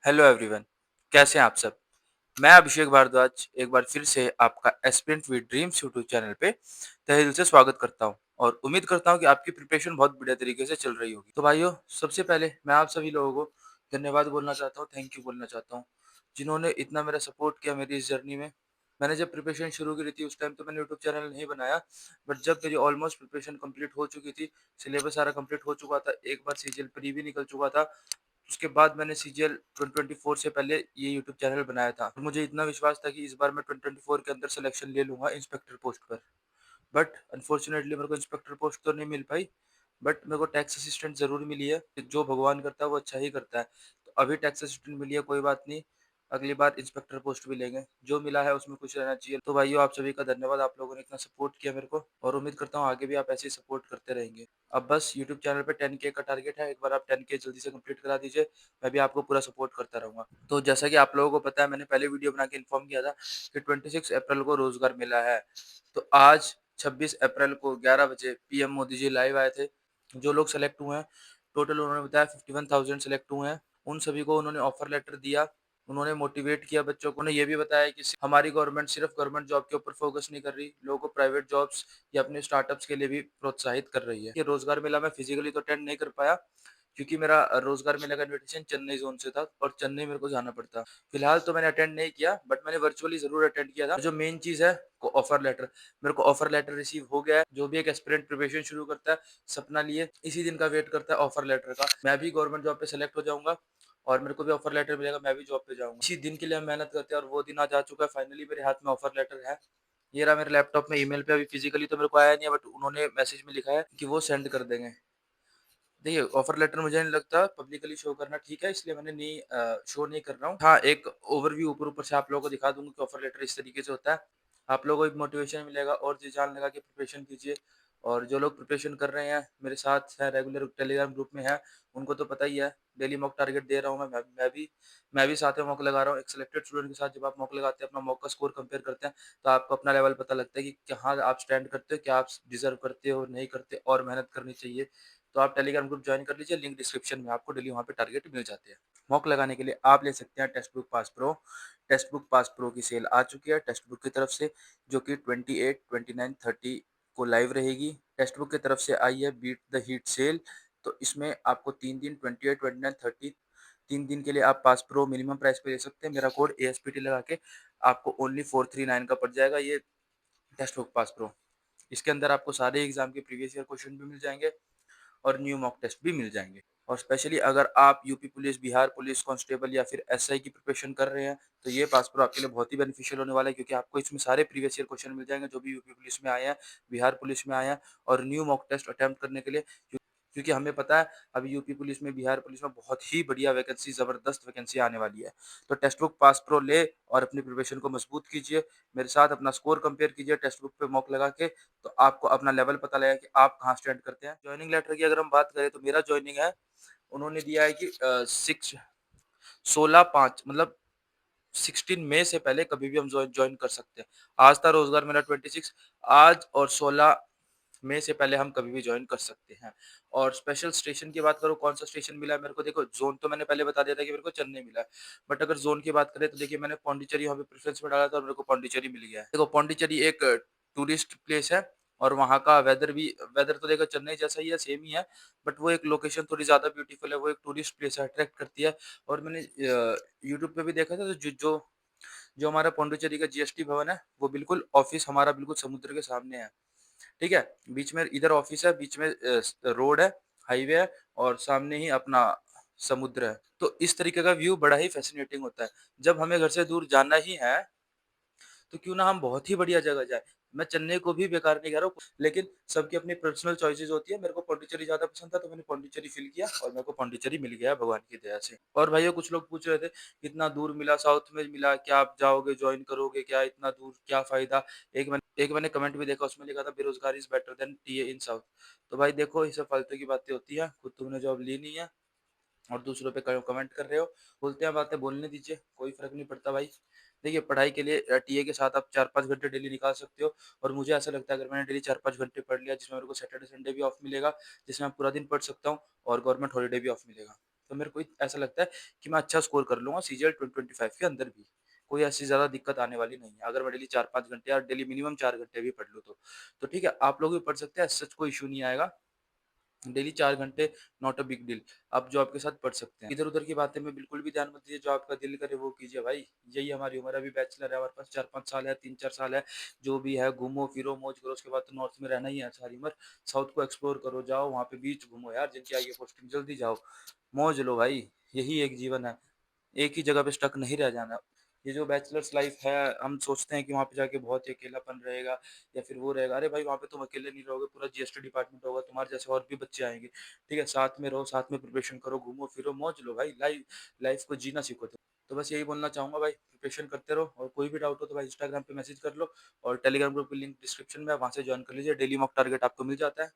Hello everyone, कैसे हैं आप सब? मैं अभिषेक भारद्वाज एक बार फिर से आपका aspirant with dreams YouTube channel पे तहे दिल से स्वागत करता हूं और उम्मीद करता हूं कि आपकी प्रिपरेशन बहुत बढ़िया तरीके से चल रही होगी। तो भाइयों, सबसे पहले मैं आप सभी लोगों को धन्यवाद बोलना चाहता हूं, थैंक यू बोलना चाहता हूं, जिन्होंने इतना मेरा सपोर्ट किया मेरी इस जर्नी में। मैंने जब प्रिपरेशन शुरू करी थी उस टाइम तो मैंने यूट्यूब चैनल नहीं बनाया, बट जब मेरी ऑलमोस्ट प्रिपरेशन कंप्लीट हो चुकी थी, सिलेबस सारा कंप्लीट हो चुका था, एक बार सीजीएल प्री भी निकल चुका था, उसके बाद मैंने सीजीएल 2024 से पहले ये यूट्यूब चैनल बनाया था और मुझे इतना विश्वास था कि इस बार मैं 2024 के अंदर सिलेक्शन ले लूंगा इंस्पेक्टर पोस्ट पर। बट अनफॉर्चुनेटली मेरे को इंस्पेक्टर पोस्ट तो नहीं मिल पाई, बट मेरे को टैक्स असिस्टेंट जरूर मिली है। जो भगवान करता है वो अच्छा ही करता है। तो अभी टैक्स असिस्टेंट मिली है, कोई बात नहीं, अगली बार इंस्पेक्टर पोस्ट भी लेंगे। जो मिला है उसमें खुश रहना चाहिए। तो भाइयों, आप सभी का धन्यवाद, आप लोगों ने इतना सपोर्ट किया मेरे को और उम्मीद करता हूँ आगे भी आप ऐसे ही सपोर्ट करते रहेंगे। अब बस यूट्यूब चैनल पे 10K का टारगेट है, एक बार आप 10K जल्दी से कंप्लीट करा दीजिए, मैं भी आपको पूरा सपोर्ट करता रहूंगा। तो जैसा कि आप लोगों को पता है, मैंने पहले वीडियो बना के इन्फॉर्म किया था कि 26 अप्रैल को रोजगार मिला है। तो आज 26 अप्रैल को 11 बजे पीएम मोदी जी लाइव आए थे। जो लोग सेलेक्ट हुए हैं, टोटल उन्होंने बताया 51,000 सेलेक्ट हुए हैं। उन सभी को उन्होंने ऑफर लेटर दिया, उन्होंने मोटिवेट किया बच्चों को। उन्होंने ये भी बताया कि हमारी गवर्नमेंट सिर्फ गवर्नमेंट जॉब के ऊपर फोकस नहीं कर रही, लोगों को प्राइवेट जॉब्स या अपने स्टार्टअप्स के लिए भी प्रोत्साहित कर रही है। ये रोजगार मेला मैं फिजिकली तो अटेंड नहीं कर पाया, क्योंकि मेरा रोजगार मेला का इन्विटेशन चेन्नई जोन से था और चेन्नई मेरे को जाना पड़ता। फिलहाल तो मैंने अटेंड नहीं किया, बट मैंने वर्चुअली जरूर अटेंड किया था। जो मेन चीज है, को ऑफर लेटर, मेरे को ऑफर लेटर रिसीव हो गया है। जो भी एक एस्पिरेंट प्रिपरेशन शुरू करता है, सपना लिए इसी दिन का वेट करता है ऑफर लेटर का। मैं भी गवर्नमेंट जॉब पे सेलेक्ट हो जाऊंगा और मेरे को भी ऑफर लेटर मिलेगा, मैं भी जॉब पे जाऊंगा। इसी दिन के लिए हम मेहनत करते हैं और वो दिन आज आ चुका है। फाइनली मेरे हाथ में ऑफर लेटर है। ये रहा मेरे लैपटॉप में, ईमेल पे। अभी फिजिकली तो मेरे को आया नहीं है, बट उन्होंने मैसेज में लिखा है कि वो सेंड कर देंगे। देखिए, ऑफर लेटर मुझे नहीं लगता पब्लिकली शो करना ठीक है, इसलिए मैंने नहीं शो नहीं कर रहा हूँ। हाँ, एक ओवरव्यू ऊपर ऊपर से आप लोगों को दिखा दूंगा कि ऑफर लेटर इस तरीके से होता है। आप लोगों को एक मोटिवेशन मिलेगा और जी जान लगा के प्रिपरेशन कीजिए। और जो लोग प्रिपरेशन कर रहे हैं, मेरे साथ हैं, रेगुलर टेलीग्राम ग्रुप में है, उनको तो पता ही है। डेली मॉक टारगेट दे रहा हूँ मैं भी साथ में मॉक लगा रहा हूँ। एक सिलेक्टेड स्टूडेंट के साथ जब आप मॉक लगाते हैं, अपना मॉक का स्कोर कंपेयर करते हैं, तो आपको अपना लेवल पता लगता है कि कहाँ आप स्टैंड करते हो, क्या आप डिजर्व करते हो, नहीं करते, और मेहनत करनी चाहिए। तो आप टेलीग्राम ग्रुप ज्वाइन कर लीजिए, लिंक डिस्क्रिप्शन में, आपको डेली वहाँ पे टारगेट मिल जाते हैं। मॉक लगाने के लिए आप ले सकते हैं text book pass pro. Text book pass pro की सेल आ चुकी है टेक्स्ट बुक की तरफ से, जो कि 28, 29, 30 को लाइव रहेगी। टेक्स्ट बुक की तरफ से आई है बीट द हीट सेल। तो इसमें आपको 3 दिन 28, 29, 30, 3 दिन के लिए आप पास प्रो मिनिमम प्राइस पे ले सकते हैं। मेरा कोड ASPT लगा के आपको ओनली 439 का पड़ जाएगा ये टेक्स्ट बुक पास प्रो। इसके अंदर आपको सारे एग्जाम के प्रीवियस ईयर क्वेश्चन भी मिल जाएंगे और न्यू मॉक टेस्ट भी मिल जाएंगे। और स्पेशली अगर आप UP police, Bihar police constable या फिर एसआई की प्रिपरेशन कर रहे हैं, तो ये पास प्रो आपके लिए बहुत ही बेनिफिशियल होने वाला है, क्योंकि आपको इसमें सारे प्रीवियस ईयर क्वेश्चन मिल जाएंगे जो भी यूपी पुलिस में आए हैं, बिहार पुलिस में आए हैं, और न्यू मॉक टेस्ट अटेम्प्ट करने के लिए। क्योंकि हमें पता है अभी यूपी पुलिस में, बिहार पुलिस में बहुत ही बढ़िया वैकेंसी, जबरदस्त वैकेंसी आने वाली है। तो टेक्स्ट बुक पास प्रो ले और अपनी प्रिपरेशन को मजबूत कीजिए। मेरे साथ अपना स्कोर कंपेयर कीजिए टेक्स्ट बुक पे मॉक लगा के, तो आपको अपना लेवल पता लगेगा कि आप कहाँ स्टैंड करते हैं। ज्वाइनिंग लेटर की अगर हम बात करें, तो मेरा ज्वाइनिंग है, उन्होंने दिया है कि 16/5 मतलब 16 मई से पहले कभी भी हम ज्वाइन कर सकते हैं। आज था रोजगार मेरा 26, आज और 16 मई से पहले हम कभी भी ज्वाइन कर सकते हैं। और स्पेशल स्टेशन की बात करूँ, कौन सा स्टेशन मिला है मेरे को, देखो जोन तो मैंने पहले बता दिया था कि मेरे को चेन्नई मिला है, बट अगर जोन की बात करें तो देखिए, मैंने पौंडीचेरी वहाँ पे प्रेफरेंस में डाला था और मेरे को पौंडीचेरी मिल गया है। देखो, पौंडीचेरी एक टूरिस्ट प्लेस है और वहाँ का वेदर तो देखो चेन्नई जैसा ही है, सेम ही है, बट वो एक लोकेशन थोड़ी ज्यादा ब्यूटीफुल है, वो एक टूरिस्ट प्लेस है, अट्रैक्ट करती है। और मैंने यूट्यूब पे भी देखा था, तो जो जो हमारा पौंडीचेरी का जीएसटी भवन है, वो बिल्कुल ऑफिस हमारा बिल्कुल समुद्र के सामने है। ठीक है, बीच में इधर ऑफिस है, बीच में रोड है, हाईवे है, और सामने ही अपना समुद्र है। तो इस तरीके का व्यू बड़ा ही फैसिनेटिंग होता है। जब हमें घर से दूर जाना ही है, तो क्यों ना हम बहुत ही बढ़िया जगह जाए। मैं चेन्नई को भी बेकार नहीं कह रहा हूँ, लेकिन सबकी अपनी पर्सनल चॉइसेस होती है। मेरे को पौंडीचेरी ज्यादा पसंद था, तो मैंने पौंडीचेरी फिल किया और मेरे को पौंडीचेरी मिल गया भगवान की दया से। और भाइयों, कुछ लोग पूछ रहे थे इतना दूर मिला, साउथ में मिला, क्या आप जाओगे, ज्वाइन करोगे क्या, इतना दूर क्या फायदा। एक मैंने कमेंट भी देखा, उसमें लिखा था बेरोजगारी is better than TA in south. तो भाई देखो, ये सब फालतू की बातें होती है, खुद तुमने जॉब ली नहीं है और दूसरों पे कमेंट कर रहे हो। बोलते हैं बातें, बोलने दीजिए, कोई फर्क नहीं पड़ता भाई। देखिए, पढ़ाई के लिए टीए के साथ आप 4-5 घंटे डेली निकाल सकते हो। और मुझे ऐसा लगता है, अगर मैंने डेली 4-5 घंटे पढ़ लिया, जिसमें मेरे को सैटरडे संडे भी ऑफ मिलेगा, जिसमें मैं पूरा दिन पढ़ सकता हूँ, और गवर्नमेंट हॉलीडे भी ऑफ मिलेगा, तो मेरे को ऐसा लगता है कि मैं अच्छा स्कोर कर लूँगा सीजीएल 2025 के अंदर भी। कोई ऐसी ज़्यादा दिक्कत आने वाली नहीं है। अगर मैं डेली 4-5 घंटे या डेली मिनिमम 4 घंटे भी पढ़ लूँ तो। तो ठीक है, आप लोग भी पढ़ सकते हैं, एज़ सच कोई इश्यू नहीं आएगा। डेली 4 घंटे नॉट अ बिग डील। आप जॉब के साथ पढ़ सकते हैं। इधर-उधर की बातें में बिल्कुल भी ध्यान मत दीजिए, जो आपका दिल करे वो कीजिए भाई। यही हमारी उम्र है, अभी बैचलर है, हमारे पास 4-5 साल है, 3-4 साल है, जो भी है घूमो-फिरो, मौज करो, उसके बाद तो नॉर्थ में रहना ही है सारी उम्र। साउथ को एक्सप्लोर करो, जाओ वहाँ पे बीच घूमो यार, जिनकी आई है पोस्टिंग जल्दी जाओ, मौज लो भाई, यही एक जीवन है। एक ही जगह पे स्टक नहीं रह जाना। ये जो बैचलर्स लाइफ है, हम सोचते हैं कि वहाँ पे जाके बहुत ही अकेलापन रहेगा या फिर वो रहेगा। अरे भाई, वहाँ पे तुम अकेले नहीं रहोगे, पूरा जीएसटी डिपार्टमेंट होगा, तुम्हारे जैसे और भी बच्चे आएँगे। ठीक है? साथ में रहो, साथ में प्रिपरेशन करो, घूमो-फिरो, मौज लो भाई, लाइफ को जीना सीखो तुम। तो बस यही बोलना चाहूँगा भाई, प्रिपरेशन करते रहो और कोई भी डाउट हो तो भाई इंस्टाग्राम पे मैसेज कर लो और टेलीग्राम ग्रुप की लिंक डिस्क्रिप्शन में है, वहाँ से जॉइन कर लीजिए। डेली मॉक टारगेट आपको मिल जाता है।